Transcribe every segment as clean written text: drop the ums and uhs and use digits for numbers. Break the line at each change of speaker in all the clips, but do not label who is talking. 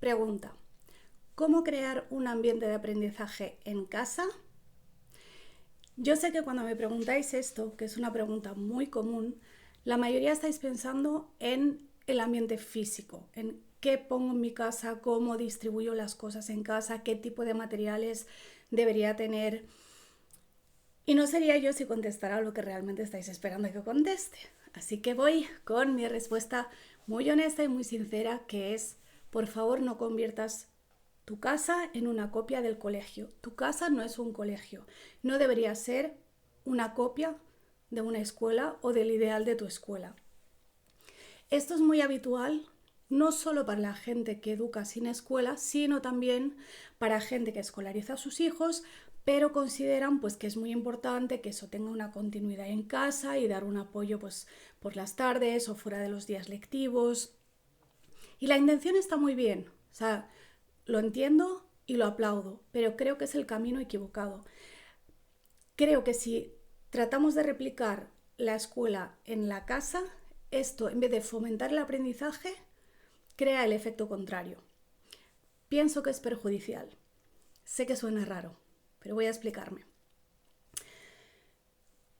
Pregunta: ¿cómo crear un ambiente de aprendizaje en casa? Yo sé que cuando me preguntáis esto, que es una pregunta muy común, la mayoría estáis pensando en el ambiente físico, en qué pongo en mi casa, cómo distribuyo las cosas en casa, qué tipo de materiales debería tener. Y no sería yo si contestara lo que realmente estáis esperando que conteste. Así que voy con mi respuesta muy honesta y muy sincera, que es: por favor, no conviertas tu casa en una copia del colegio. Tu casa no es un colegio. No debería ser una copia de una escuela o del ideal de tu escuela. Esto es muy habitual no solo para la gente que educa sin escuela, sino también para gente que escolariza a sus hijos, pero consideran pues que es muy importante que eso tenga una continuidad en casa y dar un apoyo pues por las tardes o fuera de los días lectivos. Y la intención está muy bien, o sea, lo entiendo y lo aplaudo, pero creo que es el camino equivocado. Creo que si tratamos de replicar la escuela en la casa, esto, en vez de fomentar el aprendizaje, crea el efecto contrario. Pienso que es perjudicial. Sé que suena raro, pero voy a explicarme.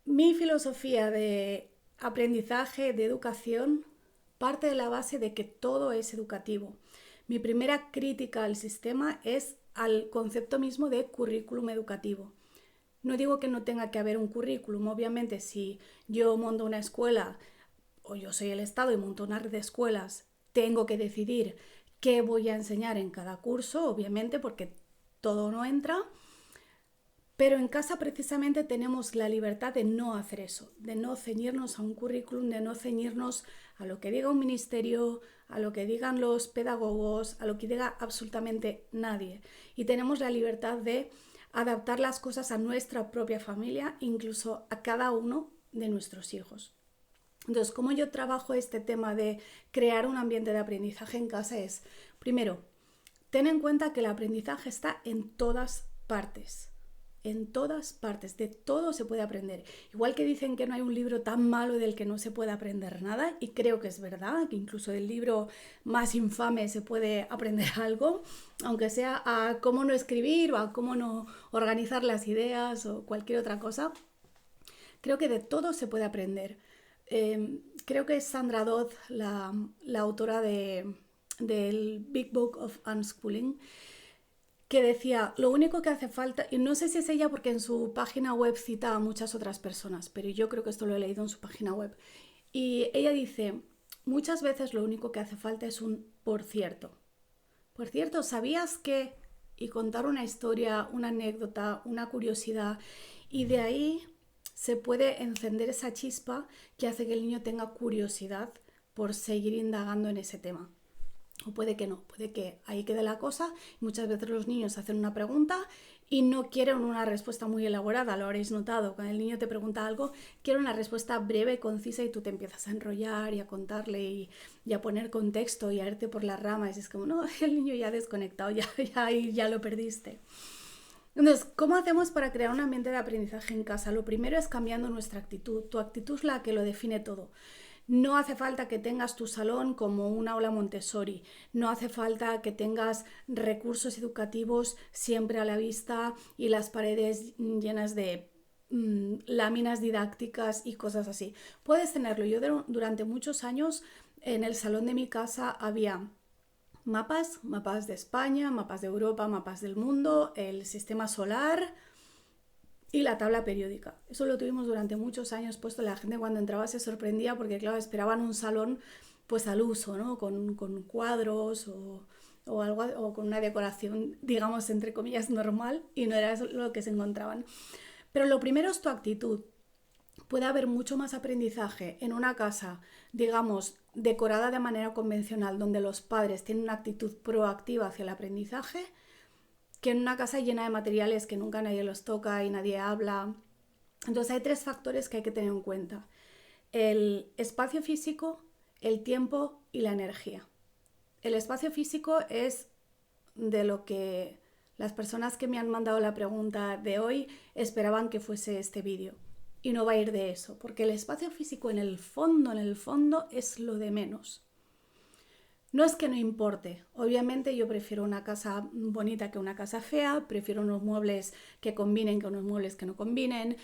Mi filosofía de aprendizaje, de educación, parte de la base de que todo es educativo. Mi primera crítica al sistema es al concepto mismo de currículum educativo. No digo que no tenga que haber un currículum. Obviamente, si yo monto una escuela o yo soy el Estado y monto una red de escuelas, tengo que decidir qué voy a enseñar en cada curso, obviamente, porque todo no entra. Pero en casa precisamente tenemos la libertad de no hacer eso, de no ceñirnos a un currículum, de no ceñirnos a lo que diga un ministerio, a lo que digan los pedagogos, a lo que diga absolutamente nadie. Y tenemos la libertad de adaptar las cosas a nuestra propia familia, incluso a cada uno de nuestros hijos. Entonces, ¿cómo yo trabajo este tema de crear un ambiente de aprendizaje en casa? Es, primero, ten en cuenta que el aprendizaje está en todas partes. En todas partes, de todo se puede aprender. Igual que dicen que no hay un libro tan malo del que no se puede aprender nada, y creo que es verdad, que incluso del libro más infame se puede aprender algo, aunque sea a cómo no escribir o a cómo no organizar las ideas o cualquier otra cosa. Creo que de todo se puede aprender. Creo que es Sandra Dodd, la autora del Big Book of Unschooling, que decía, lo único que hace falta, y no sé si es ella porque en su página web cita a muchas otras personas, pero yo creo que esto lo he leído en su página web, y ella dice, muchas veces lo único que hace falta es un por cierto. Por cierto, ¿sabías que? Y contar una historia, una anécdota, una curiosidad, y de ahí se puede encender esa chispa que hace que el niño tenga curiosidad por seguir indagando en ese tema. O puede que no, puede que ahí quede la cosa. Muchas veces los niños hacen una pregunta y no quieren una respuesta muy elaborada, lo habréis notado. Cuando el niño te pregunta algo, quiere una respuesta breve, concisa, y tú te empiezas a enrollar y a contarle y a poner contexto y a irte por las ramas. Y es como, no, el niño ya ha desconectado, ya lo perdiste. Entonces, ¿cómo hacemos para crear un ambiente de aprendizaje en casa? Lo primero es cambiando nuestra actitud. Tu actitud es la que lo define todo. No hace falta que tengas tu salón como un aula Montessori, no hace falta que tengas recursos educativos siempre a la vista y las paredes llenas de láminas didácticas y cosas así. Puedes tenerlo. Yo durante muchos años en el salón de mi casa había mapas de España, mapas de Europa, mapas del mundo, el sistema solar y la tabla periódica. Eso lo tuvimos durante muchos años puesto. La gente cuando entraba se sorprendía porque, claro, esperaban un salón pues al uso, ¿no? Con cuadros o algo, o con una decoración, digamos, entre comillas, normal, y no era eso lo que se encontraban. Pero lo primero es tu actitud. Puede haber mucho más aprendizaje en una casa, digamos, decorada de manera convencional, donde los padres tienen una actitud proactiva hacia el aprendizaje, que en una casa llena de materiales que nunca nadie los toca y nadie habla. Entonces hay tres factores que hay que tener en cuenta: el espacio físico, el tiempo y la energía. El espacio físico es de lo que las personas que me han mandado la pregunta de hoy esperaban que fuese este vídeo. Y no va a ir de eso, porque el espacio físico en el fondo es lo de menos. No es que no importe, obviamente yo prefiero una casa bonita que una casa fea, prefiero unos muebles que combinen que unos muebles que no combinen,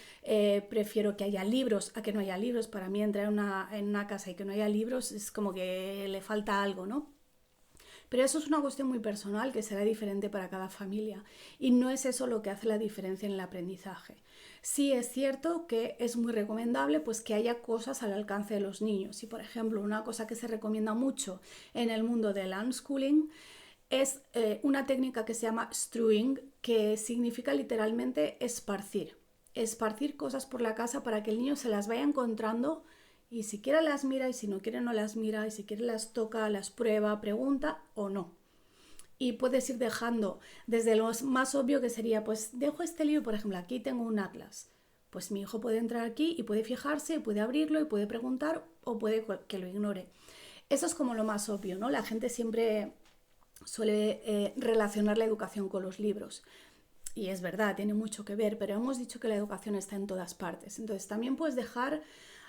prefiero que haya libros a que no haya libros. Para mí entrar en una casa y que no haya libros es como que le falta algo, ¿no? Pero eso es una cuestión muy personal que será diferente para cada familia y no es eso lo que hace la diferencia en el aprendizaje. Sí es cierto que es muy recomendable pues que haya cosas al alcance de los niños y por ejemplo una cosa que se recomienda mucho en el mundo del unschooling es una técnica que se llama strewing, que significa literalmente esparcir cosas por la casa para que el niño se las vaya encontrando y si quiere las mira y si no quiere no las mira y si quiere las toca, las prueba, pregunta o no. Y puedes ir dejando desde lo más obvio que sería, pues dejo este libro, por ejemplo, aquí tengo un atlas. Pues mi hijo puede entrar aquí y puede fijarse, puede abrirlo y puede preguntar o puede que lo ignore. Eso es como lo más obvio, ¿no? La gente siempre suele relacionar la educación con los libros. Y es verdad, tiene mucho que ver, pero hemos dicho que la educación está en todas partes. Entonces también puedes dejar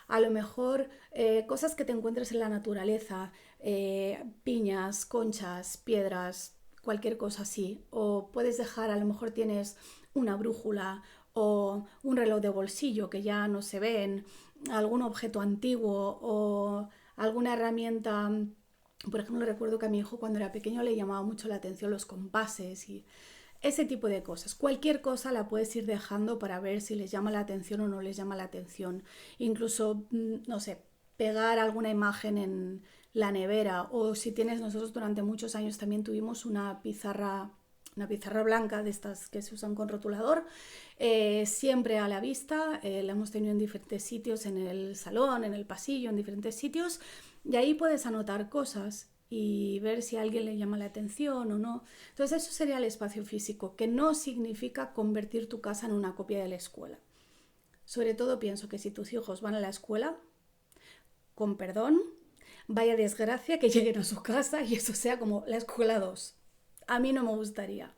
a lo mejor cosas que te encuentres en la naturaleza, piñas, conchas, piedras, cualquier cosa así. O puedes dejar, a lo mejor tienes una brújula o un reloj de bolsillo que ya no se ven, algún objeto antiguo o alguna herramienta. Por ejemplo, recuerdo que a mi hijo cuando era pequeño le llamaba mucho la atención los compases y ese tipo de cosas. Cualquier cosa la puedes ir dejando para ver si les llama la atención o no les llama la atención. Incluso, no sé, pegar alguna imagen en la nevera o si tienes, nosotros durante muchos años también tuvimos una pizarra blanca de estas que se usan con rotulador, siempre a la vista, la hemos tenido en diferentes sitios, en el salón, en el pasillo, en diferentes sitios, y ahí puedes anotar cosas y ver si a alguien le llama la atención o no. Entonces eso sería el espacio físico, que no significa convertir tu casa en una copia de la escuela. Sobre todo pienso que si tus hijos van a la escuela, con perdón, vaya desgracia que lleguen a su casa y eso sea como la escuela 2. A mí no me gustaría.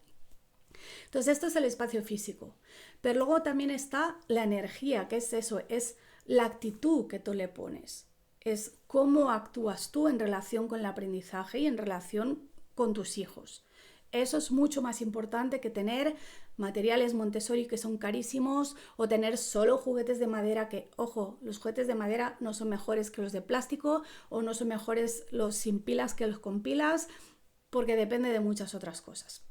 Entonces esto es el espacio físico. Pero luego también está la energía, que es eso, es la actitud que tú le pones. Es cómo actúas tú en relación con el aprendizaje y en relación con tus hijos. Eso es mucho más importante que tener materiales Montessori que son carísimos o tener solo juguetes de madera que, ojo, los juguetes de madera no son mejores que los de plástico o no son mejores los sin pilas que los con pilas porque depende de muchas otras cosas.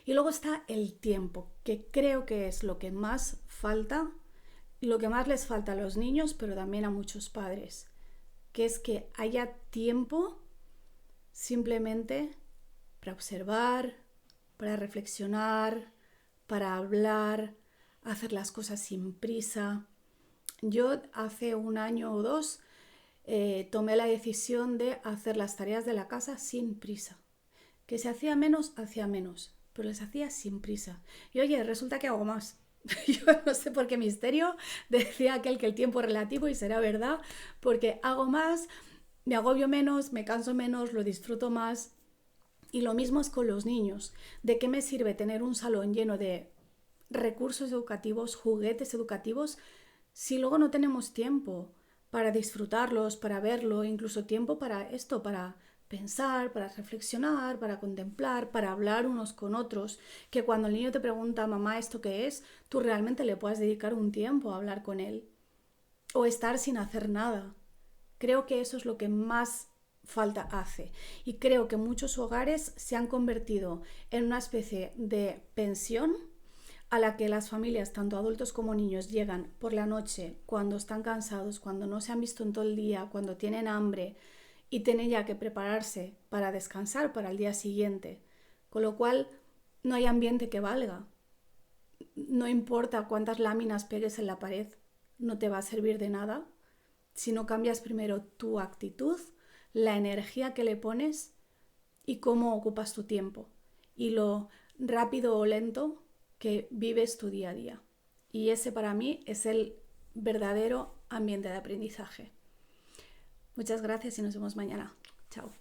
Y luego está el tiempo, que creo que es lo que más falta, lo que más les falta a los niños, pero también a muchos padres, que es que haya tiempo simplemente para observar, para reflexionar, para hablar, hacer las cosas sin prisa. Yo hace un año o dos tomé la decisión de hacer las tareas de la casa sin prisa. Que se hacía menos, pero les hacía sin prisa. Y oye, resulta que hago más. Yo no sé por qué misterio, decía aquel que el tiempo es relativo y será verdad, porque hago más, me agobio menos, me canso menos, lo disfruto más. Y lo mismo es con los niños. ¿De qué me sirve tener un salón lleno de recursos educativos, juguetes educativos, si luego no tenemos tiempo para disfrutarlos, para verlo, incluso tiempo para esto, para pensar, para reflexionar, para contemplar, para hablar unos con otros, que cuando el niño te pregunta, mamá, ¿esto qué es?, tú realmente le puedas dedicar un tiempo a hablar con él o estar sin hacer nada. Creo que eso es lo que más falta hace y creo que muchos hogares se han convertido en una especie de pensión a la que las familias, tanto adultos como niños, llegan por la noche cuando están cansados, cuando no se han visto en todo el día, cuando tienen hambre y tienen ya que prepararse para descansar para el día siguiente. Con lo cual no hay ambiente que valga. No importa cuántas láminas pegues en la pared, no te va a servir de nada si no cambias primero tu actitud, la energía que le pones y cómo ocupas tu tiempo y lo rápido o lento que vives tu día a día. Y ese para mí es el verdadero ambiente de aprendizaje. Muchas gracias y nos vemos mañana. Chao.